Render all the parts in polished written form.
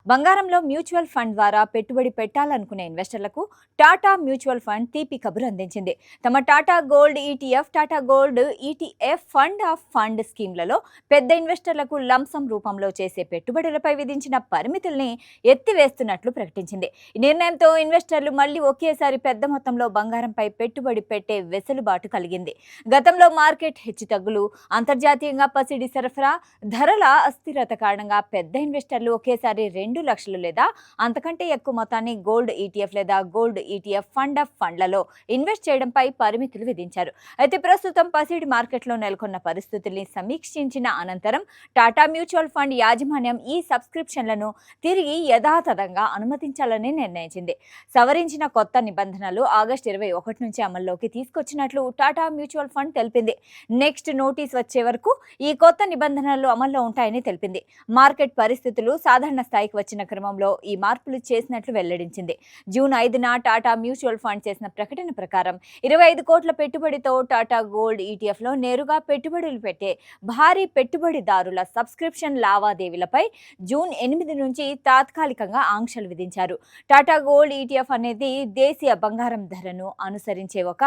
బంగారంలో mutual fund ద్వారా పెట్టుబడి పెట్టాలనుకునే ఇన్వెస్టర్లకు టాటా మ్యూచువల్ ఫండ్ తీపి కబురు అందించింది. తమ Tata gold ETF, Tata gold ETF fund of fund స్కీమ్లలో పెద్ద ఇన్వెస్టర్లకు లంసం రూపంలో చేసే పెట్టుబడులపై విధించిన పరిమితుల్ని ఎత్తివేస్తున్నట్లు ప్రకటించింది. ఈ నిర్ణయంతో ఇన్వెస్టర్లు మళ్లీ ఒకేసారి పెద్ద మొత్తంలో బంగారంపై పెట్టుబడి పెట్టే వెసులుబాటు కలిగింది. గతంలో మార్కెట్ హెచ్చుతగ్గులు, అంతర్జాతీయంగా పసిడి సరఫరా, ధరల అస్థిరత కారణంగా పెద్ద ఇన్వెస్టర్లు ఒకేసారి 2 లక్షలు లేదా అంతకంటే ఎక్కువ మొత్తాన్ని గోల్డ్ ఈటీఎఫ్ లేదా గోల్డ్ ఈటీఎఫ్ ఫండ్ ఆఫ్ ఫండ్లలో ఇన్వెస్ట్ చేయడంపై పరిమితులు విధించారు. అయితే ప్రస్తుతం పసిడి మార్కెట్లో నెలకొన్న పరిస్థితుల్ని సమీక్షించిన అనంతరం టాటా మ్యూచువల్ ఫండ్ యాజమాన్యం ఈ సబ్స్క్రిప్షన్లను తిరిగి యథాతథంగా అనుమతించాలని నిర్ణయించింది. సవరించిన కొత్త నిబంధనలు ఆగస్టు 21 నుంచి అమల్లోకి తీసుకొచ్చినట్లు టాటా మ్యూచువల్ ఫండ్ తెలిపింది. నెక్స్ట్ నోటీస్ వచ్చే వరకు ఈ కొత్త నిబంధనలు అమల్లో ఉంటాయని తెలిపింది. మార్కెట్ పరిస్థితులు సాధారణ స్థాయికి వచ్చిన క్రమంలో ఈ మార్పులు చేసినట్లు వెల్లడించింది. జూన్ 5న టాటా మ్యూచువల్ ఫండ్ చేసిన ప్రకటన ప్రకారం 25 కోట్ల పెట్టుబడితో టాటా గోల్డ్ ఈటీఎఫ్లో నేరుగా పెట్టుబడులు పెట్టే భారీ పెట్టుబడిదారుల సబ్స్క్రిప్షన్ లావాదేవీలపై జూన్ 8 నుంచి తాత్కాలికంగా ఆంక్షలు విధించారు. టాటా గోల్డ్ ఈటీఎఫ్ అనేది దేశీయ బంగారం ధరను అనుసరించే ఒక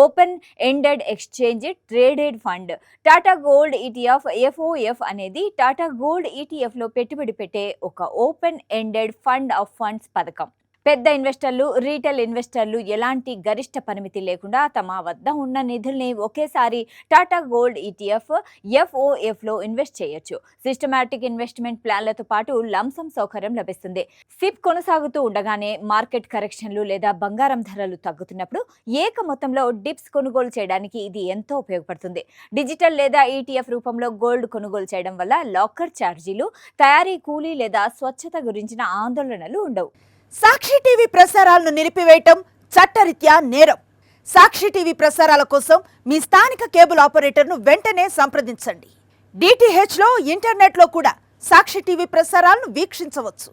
open ended exchange traded fund. Tata gold ETF FOF అనేది టాటా గోల్డ్ ఈటీఎఫ్లో పెట్టుబడి పెట్టే ఒక open ended fund of funds పథకం. పెద్ద ఇన్వెస్టర్లు, రీటైల్ ఇన్వెస్టర్లు ఎలాంటి గరిష్ట పరిమితి లేకుండా తమ వద్ద ఉన్న నిధుల్ని ఒకేసారి టాటా గోల్డ్ ఈటీఎఫ్ ఎఫ్ఓఎఫ్లో ఇన్వెస్ట్ చేయొచ్చు. సిస్టమాటిక్ ఇన్వెస్ట్మెంట్ ప్లాన్లతో పాటు లంసం సౌకర్యం లభిస్తుంది. సిప్ కొనసాగుతూ ఉండగానే మార్కెట్ కరెక్షన్లు లేదా బంగారం ధరలు తగ్గుతున్నప్పుడు ఏక మొత్తంలో డిప్స్ కొనుగోలు చేయడానికి ఇది ఎంతో ఉపయోగపడుతుంది. డిజిటల్ లేదా ఈటీఎఫ్ రూపంలో గోల్డ్ కొనుగోలు చేయడం వల్ల లాకర్ ఛార్జీలు, తయారీ కూలీ లేదా స్వచ్ఛత గురించిన ఆందోళనలు ఉండవు. సాక్షి టీవీ ప్రసారాలను నిలిపివేయటం చట్టరీత్యా నేరం. సాక్షి టీవీ ప్రసారాల కోసం మీ స్థానిక కేబుల్ ఆపరేటర్ను వెంటనే సంప్రదించండి. డిటిహెచ్లో, ఇంటర్నెట్లో కూడా సాక్షి టీవీ ప్రసారాలను వీక్షించవచ్చు.